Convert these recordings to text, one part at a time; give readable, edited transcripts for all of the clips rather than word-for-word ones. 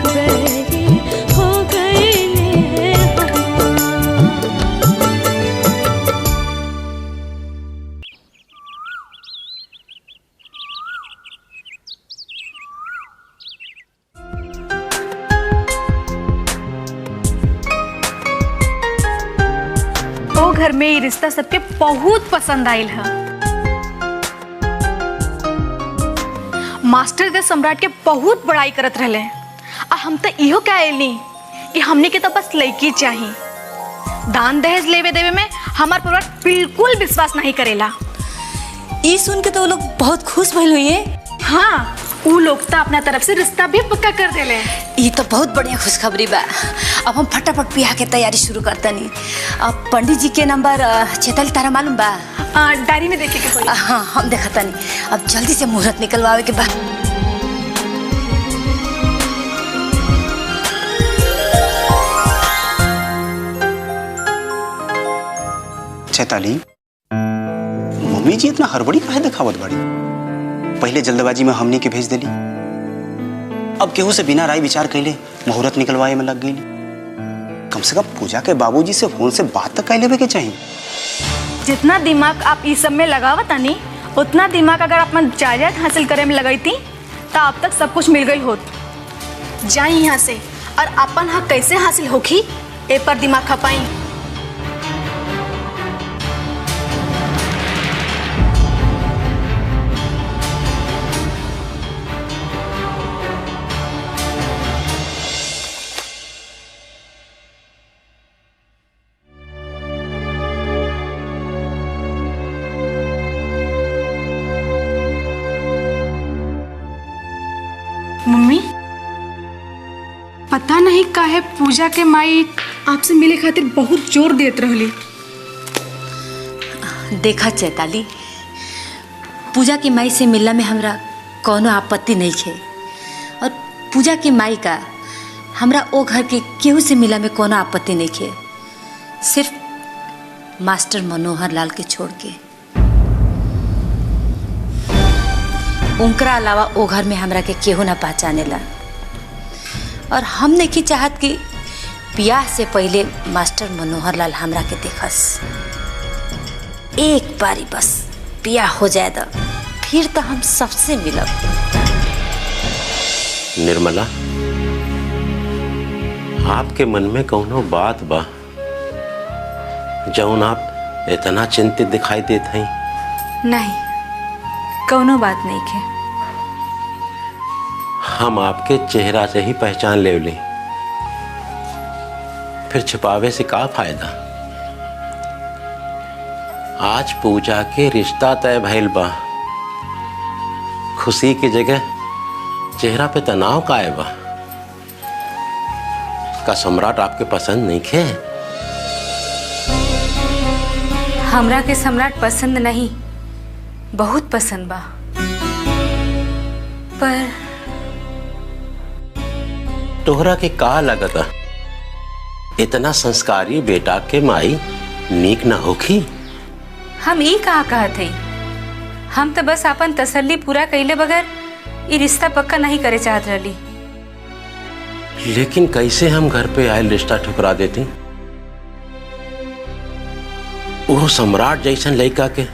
बहरी हो गई ओ घर में ये रिश्ता सबके बहुत पसंद आयल है। मास्टर के सम्राट के बहुत बड़ाई करत रहले आ हम तो इहो कहली कि हमने के तो बस लड़की चाहिए। दान दहेज लेवे देवे में हमार परिवार बिल्कुल विश्वास नहीं करेला। ये सुन के तो वो लोग बहुत खुश भइल हुई है। हाँ, उ लोग तो अपना तरफ से रिश्ता भी पक्का कर देले। ये तो बहुत बढ़िया खुशखबरी बा। अब हम फटाफट ब्याह के तैयारी शुरू करतनी। अब पंडित जी के नंबर चेतल तारा मालूम बा? डायरी में देखे के पड़ी। हाँ, हम देखतनी। अब जल्दी से मुहूर्त निकलवावे के बा। चैताली, मम्मी जी इतना हड़बड़ी काहे दिखावत बाड़ी? पहले जल्दबाजी में हमनी के भेज देली, अब केहू से बिना राय विचार कैले मुहूर्त निकलवाए में लग गई। कम से कम पूजा के बाबूजी से फोन से बात तक कर लेवे के चाहिए। जितना दिमाग आप इस सब में लगावत तानी, उतना दिमाग अगर आप जायदाद हासिल करे में लगाई थी तो अब तक सब कुछ मिल गई होत। जाई यहाँ से और अपन हक कैसे हासिल होगी ए पर दिमाग खपाई। मम्मी, पता नहीं काहे पूजा के माई आपसे मिले खातिर बहुत जोर देत रहली। देखा चैताली, पूजा की माई से मिलना में हमरा कोनो आपत्ति नहीं है और पूजा की माई का हमरा ओ घर के केहू से मिला में कोनो आपत्ति नहीं है, सिर्फ मास्टर मनोहर लाल के छोड़ के। उनकरा अलावा ओ घर में हमरा के केहू ना पहचाने ला और हम नहीं चाहत कि ब्याह से पहले मास्टर मनोहर लाल हमरा के देखस। एक बारी बस ब्याह हो जाए तो फिर तो हम सबसे मिलब। निर्मला, आपके मन में कौनो बात बा जौन आप इतना चिंतित दिखाई देते हैं? नहीं, कौनो बात नहीं है। हम आपके चेहरा से ही पहचान ले ली, फिर छिपावे से का फायदा? आज पूजा के रिश्ता तय भइल बा। खुशी की जगह चेहरा पे तनाव काहे बा? का सम्राट आपके पसंद नहीं खे? हमरा के सम्राट पसंद नहीं, बहुत पसंद बा, पर तोहरा के का लगता इतना संस्कारी बेटा के माई नीक ना होखी? हम ई कहा कहत हई। हम तो बस अपन तसल्ली पूरा कैले बगैर ये रिश्ता पक्का नहीं करे चाहत रहली। लेकिन कैसे हम घर पे आए रिश्ता ठुकरा देती? वो सम्राट जैसन लड़का के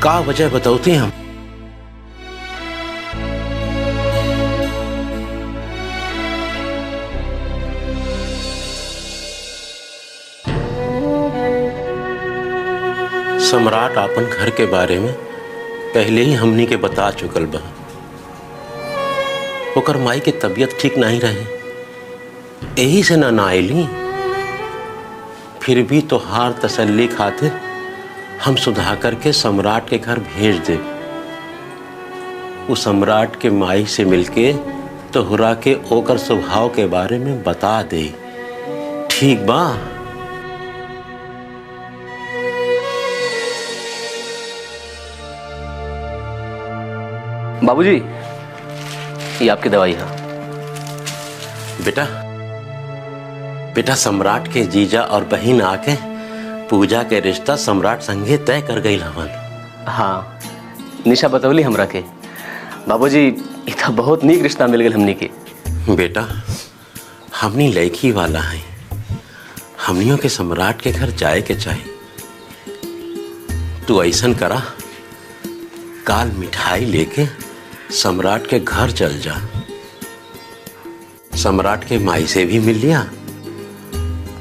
का वजह बताती हम? सम्राट अपन घर के बारे में पहले ही हमनी के बता चुकल बा। ओकर माई के तबीयत ठीक नहीं रहे, यही से ना आइली। फिर भी तोहार तसल्ली खातिर हम सुधाकर के सम्राट के घर भेज दे। उस सम्राट के माई से मिलके तोहरा के ओकर स्वभाव के बारे में बता दे, ठीक बा? बाबूजी, ये आपकी दवाई है। बेटा, बेटा सम्राट के जीजा और बहन आके पूजा के रिश्ता सम्राट संगे तय कर गई हवन। हाँ, निशा बतौली हमरा के। बाबूजी ये तो बहुत नीक रिश्ता मिल गया हमनी के। बेटा हमनी लड़की वाला है, हमनियों के सम्राट के घर जाए के चाहे। तू ऐसन करा, काल मिठाई लेके सम्राट के घर चल जा, सम्राट के माई से भी मिल लिया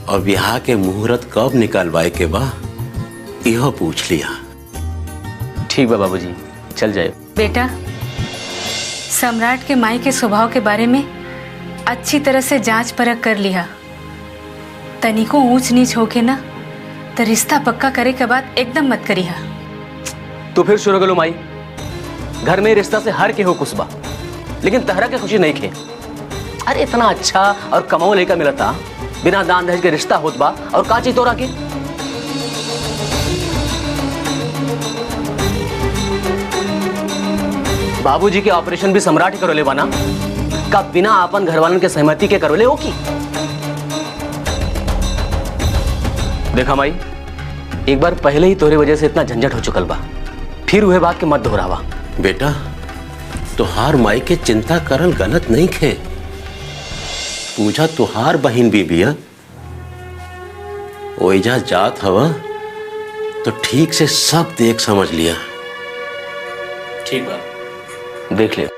और ब्याह के मुहूर्त कब निकलवाए के बा यह पूछ लिया। ठीक बा बाबूजी, चल जाए। बेटा सम्राट के माई के स्वभाव के बारे में अच्छी तरह से जांच परख कर लिया। तनिको ऊंच नीच होके ना तो रिश्ता पक्का करे के बाद एकदम मत करिहा। तो फिर शुरू करो माई, घर में रिश्ता से हर के हो कुछ बा, लेकिन तहरा के खुशी नहीं खे। अरे इतना अच्छा और कमाओ लेकर मिला था, बिना दान दहेज के रिश्ता होत बा और का चीज तोरा के। बाबूजी के ऑपरेशन भी सम्राट ही करोले बाना, का बिना अपन घरवालन के सहमति के करोले हो की। देखा माई, एक बार पहले ही तोरे वजह से इतना झंझट हो चुकल बा, फिर वह बात के मत दोहरावा। बेटा तुहार माई के चिंता करल गलत नहीं खे। पूजा तुहार बहन बीबी है, ओइजा जात हवा तो ठीक से सब देख समझ लिया। ठीक बा, देख ले।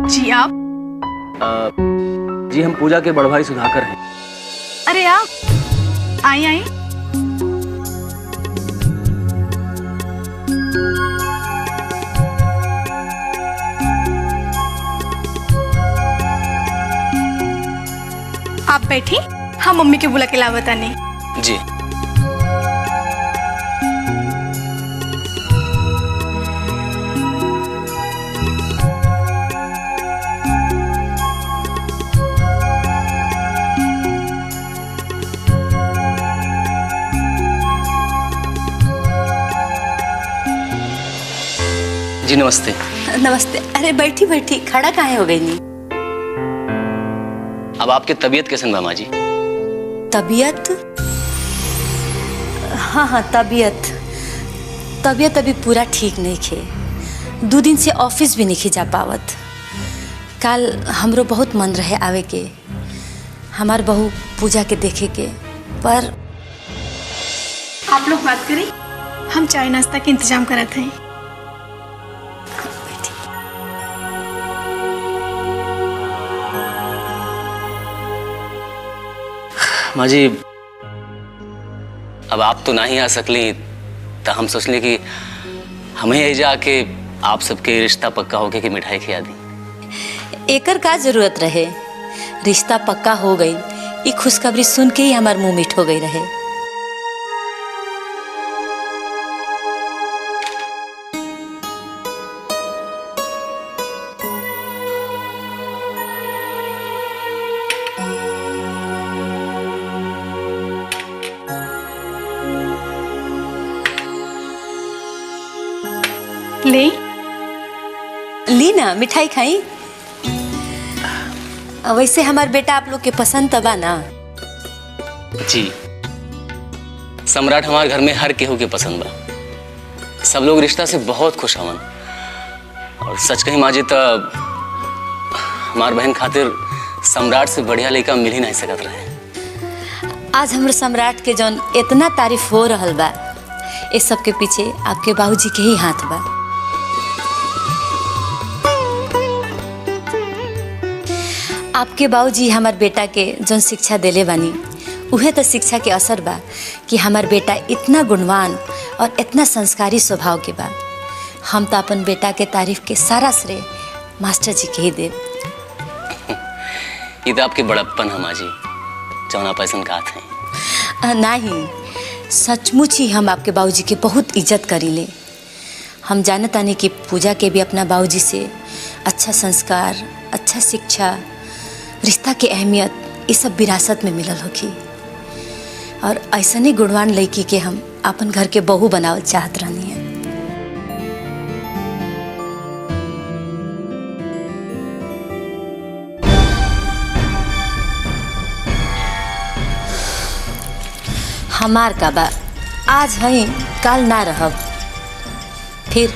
जी आप? जी हम पूजा के बड़ भाई सुधाकर हैं। अरे आप आई आई। आप बैठी, हम मम्मी के बुला के लावता नहीं। जी जी नमस्ते। नमस्ते। अरे बैठी बैठी, खड़ा काहे हो गई नी? अब आपकी तबीयत कैसे बा माँ जी? तबीयत? हाँ तबीयत अभी पूरा ठीक नहीं खे। 2 दिन से ऑफिस भी नहीं जा पावत। कल हमरो बहुत मन रहे आवे के, हमार बहू पूजा के देखे के, पर आप लोग बात करें, हम चाय नाश्ता के इंतजाम करते हैं। माँ जी अब आप तो नहीं आ सकली, तो हम सोचले कि हमें ही जाके आप सबके रिश्ता पक्का होके कि मिठाई खिला दी। एकर का जरूरत रहे? रिश्ता पक्का हो गई, ये खुशखबरी सुन के ही हमार मुंह मीठ हो गई रहे। ली ना मिठाई खाई। वैसे हमार बेटा आप लोग के पसंद तबा ना? जी सम्राट हमारे घर में हर केहू के पसंद बा। सब लोग रिश्ता से बहुत खुश हवन, और सच कही माँ जी तो हमार बहन खातिर सम्राट से बढ़िया लड़का मिल ही नहीं सकत रहे। आज हमरे सम्राट के जौन इतना तारीफ हो रहल बा, इस सब के पीछे आपके बाबूजी के ही हाथ बा। आपके बाबूजी हमार बेटा के जौन शिक्षा देले बानी, उहे तो शिक्षा के असर बा कि हमार बेटा इतना गुणवान और इतना संस्कारी स्वभाव के बा। हम तो अपन बेटा के तारीफ के सारा श्रेय मास्टर जी के ही देव। ये तो आपके बड़प्पन है माँ जी, जौन आप ऐसा कहत हैं। नहीं, सचमुच ही हम आपके बाबूजी के बहुत इज्जत करीले। हम जानत आनी कि पूजा के भी अपना बाबूजी से अच्छा संस्कार, अच्छा शिक्षा, रिश्ता के अहमियत ये सब विरासत में मिलल होखी। और ऐसने गुणवान लड़की के हम अपन घर के बहू बनावल चाहत रहनी है। हमार का बा आज है काल ना रहब। फिर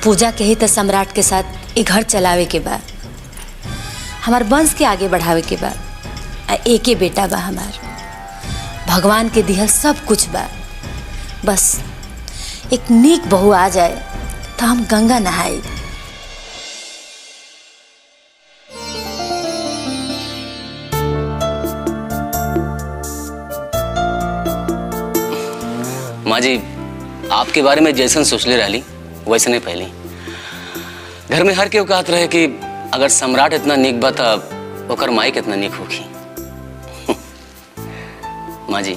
पूजा के ही तो सम्राट के साथ ये घर चलावे के बा, हमार वंश के आगे बढ़ावे के बा। एके बेटा बा हमार, भगवान के दिहल सब कुछ बा। बस एक नीक बहू आ जाए तो हम गंगा नहाए। माँ जी, आपके बारे में जैसन सोचले रहली वैसे नहीं पहली। घर में हर केहू कहत रहे कि अगर सम्राट इतना नीक बा त ओकर माई कितना नीक होखी। माँ जी,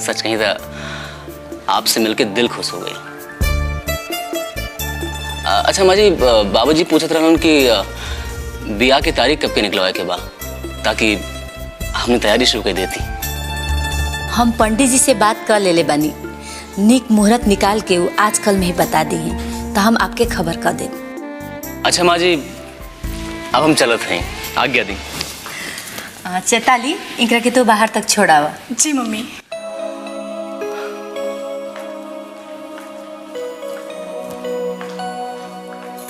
सच कहीं तो आपसे मिलके दिल खुश हो गई। अच्छा माँ जी, बाबूजी पूछत रहलन कि बियाह की तारीख कब के निकलवाए के बा, ताकि हमने तैयारी शुरू कर देती। हम पंडित जी से बात कर लेले बानी, नीक मुहूर्त निकाल के वो आजकल में ही बता दी हैं, तो हम आपके खबर कर दें। अच्छा माँ जी, अब हम चलत हैं, आज्ञा दी। चेताली, इनकरा के तो बाहर तक छोड़ावा। जी मम्मी।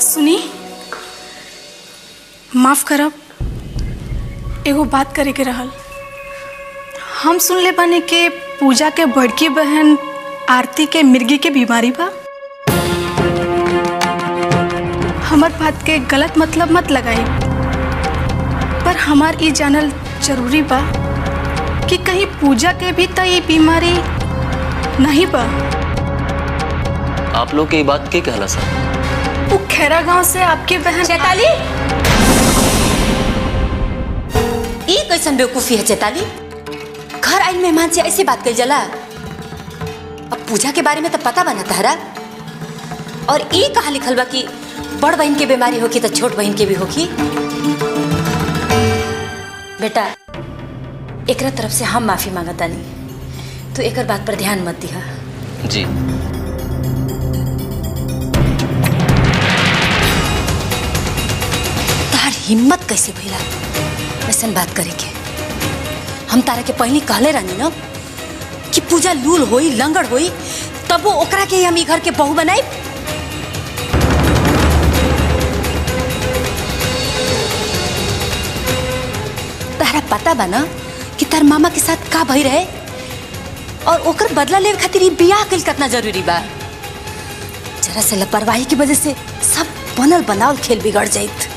सुनी, माफ करब, एगो बात करे के रहल। हम सुन ले बानी के पूजा के बड़की बहन आरती के मिर्गी के बीमारी बा। हमार बात के गलत मतलब मत लगाई, पर हमार ये जानल जरूरी बा कि कहीं पूजा के भी तो ये बीमारी नहीं बा। आप लोग की बात के कहला सर? वो खैरा गांव से आपकी बहन। चेताली, ये कैसन बेवकूफी है चेताली? घर आइल मेहमान से ऐसी बात कर जला। अब पूजा के बारे में तो पता बना तहरा, और ये कहा लिखल बा कि बड़ बहन के बीमारी होगी तो छोट बहन के भी होगी। बेटा, एकरा तरफ से हम माफी मांगता नहीं, तो एकर बात पर ध्यान मत दिहा। जी। तार हिम्मत कैसे भइला ऐसन बात करे के? हम तारा के पहले कहले रहनी ना कि पूजा लूल होई, लंगड़ होई, तब वो ओकरा के हम ई घर के बहू बनाई। तारा पता बा ना कि तार मामा के साथ का भई रहे, और ओकर बदला लेवे खातिर बियाह कइल कितना जरूरी बा। जरा से लापरवाही की वजह से सब बनल बनावल खेल बिगड़ जाइत,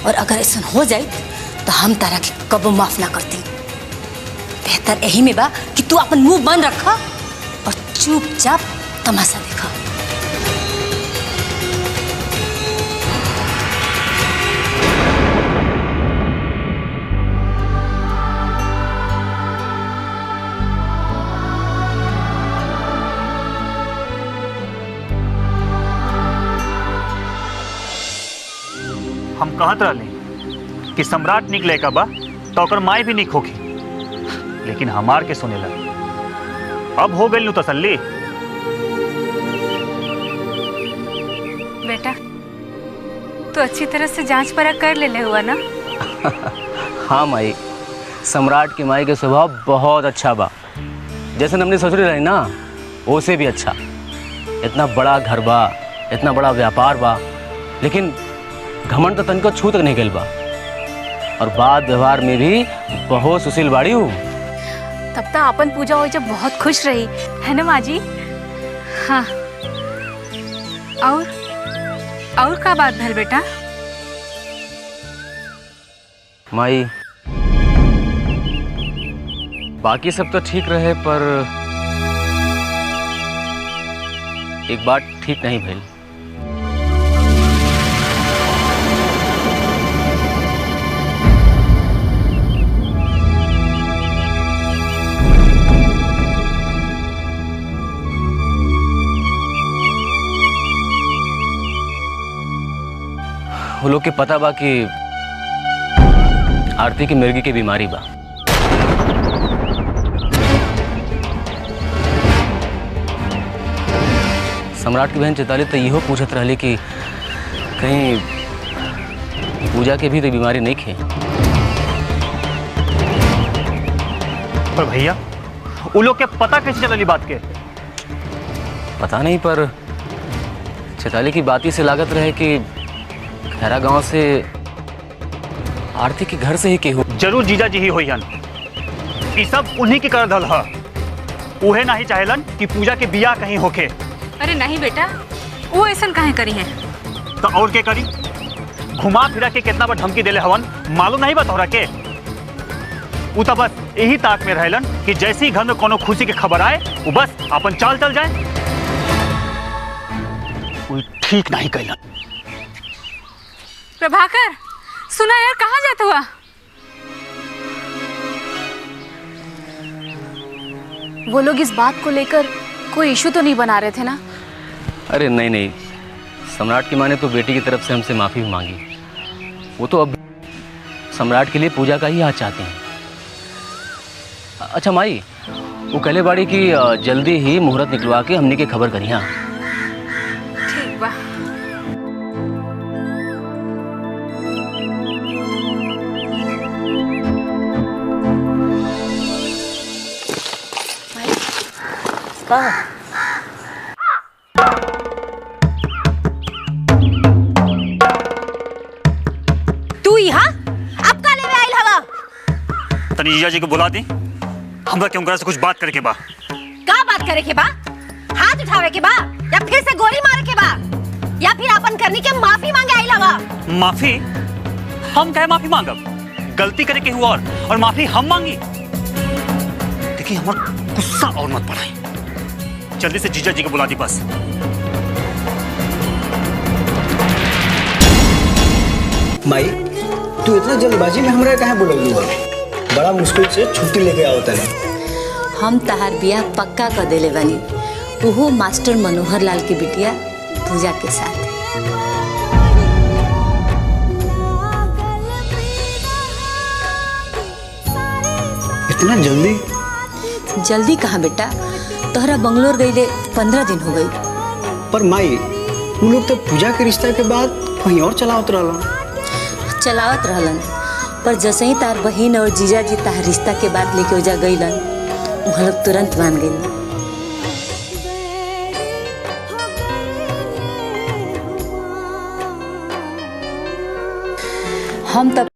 और अगर ऐसा हो जाइत तो हम तारा के कबो माफ ना करती। बेहतर यही में बा कि तू अपन मुंह बंद रखा और चुपचाप तमाशा देखा। हम कहत रहली कि सम्राट निकले का बा तो ओकर माई भी निक होखी, लेकिन हमार के सुनेला। अब हो गई तसल्ली। बेटा, तो अच्छी तरह से जांच परख कर ले हुआ ना? हाँ माई, सम्राट की माई के स्वभाव बहुत अच्छा बा। जैसे हमने सोच रही ना, उससे भी अच्छा। इतना बड़ा घर बा, इतना बड़ा व्यापार बा, लेकिन घमंड तो तनको छू तक नहीं गल बा, और बात व्यवहार में भी बहुत सुशील बाड़ी हूँ। तब तक अपन पूजा हो जब बहुत खुश रही है ना माँ जी? हाँ। और का बात भल बेटा? माई, बाकी सब तो ठीक रहे, पर एक बात ठीक नहीं भइल। वो लोग के पता बा कि आरती की मिर्गी के बीमारी बा। सम्राट की बहन चैताली तो इहो पूछत रहली कि कहीं पूजा के भी तो बीमारी नहीं खे। पर भैया वो लोग के पता कैसे चलली बात के? पता नहीं, पर चैताली की बात ही से लागत रहे कि खैरा गांव से आरती के घर से ही केहू। जरूर जीजा जी ही होई हन। ई सब उन्हीं के कर धल ह। उहे नहीं चाहेलन कि पूजा के बियाह कहीं होके। अरे नहीं बेटा, वो ऐसा काहे करी है? तो और के करी? घुमा फिरा के कितना बार धमकी देले हवन, मालूम नहीं बा तोहरा के? उ तो बस यही ताक में रहलन कि जैसे ही घर में कोनो खुशी की खबर आए वो बस अपन चाल चल जाए। कोई ठीक नहीं कैलन। प्रभाकर सुना यार, कहाँ जाता हुआ? वो लोग इस बात को लेकर कोई इशू तो नहीं बना रहे थे ना? अरे नहीं नहीं, सम्राट की माँ ने तो बेटी की तरफ से हमसे माफ़ी भी मांगी। वो तो अब सम्राट के लिए पूजा का ही हाथ चाहते हैं। अच्छा माई, वो कहले बाड़ी कि जल्दी ही मुहूर्त निकलवा के हमने की खबर करी। हाँ ठीक बा। तू यहाँ अब का लेवे आइल हवा? तनी जीजा जी को बुला दी, हमरा के उनकरा से कुछ बात करके बा। का बात करे के बा? हाथ उठावे के बा या फिर से गोली मारे के बा या फिर अपन करनी के माफी मांगे आइल हवा? माफी? हम कहे माफी मांगब? गलती करे के हुआ और माफी हम मांगी? देखिए हमारा गुस्सा और मत बढ़ाई। जल्दी से जीजा जी को बुला दी बस। माई, तू इतना जल्दबाजी में हमरा कहाँ बुलौली हो? बड़ा मुश्किल से छुट्टी लेके आओ तने। हम तहार बियाह पक्का कर देले बानी, ओहो मास्टर मनोहर लाल की बिटिया पूजा के साथ। इतना जल्दी? जल्दी कहाँ बेटा, तोहरा बंगलोर गईले 15 दिन हो गई। पर माई, वो लोग तो पूजा के रिश्ता के बाद कहीं और चलावत चलावत रहलन, पर जैसे ही तार बहन और जीजा जी तार रिश्ता के बाद लेके ओजा गईलन, वहाँ लोग तुरंत मान गई। हम तब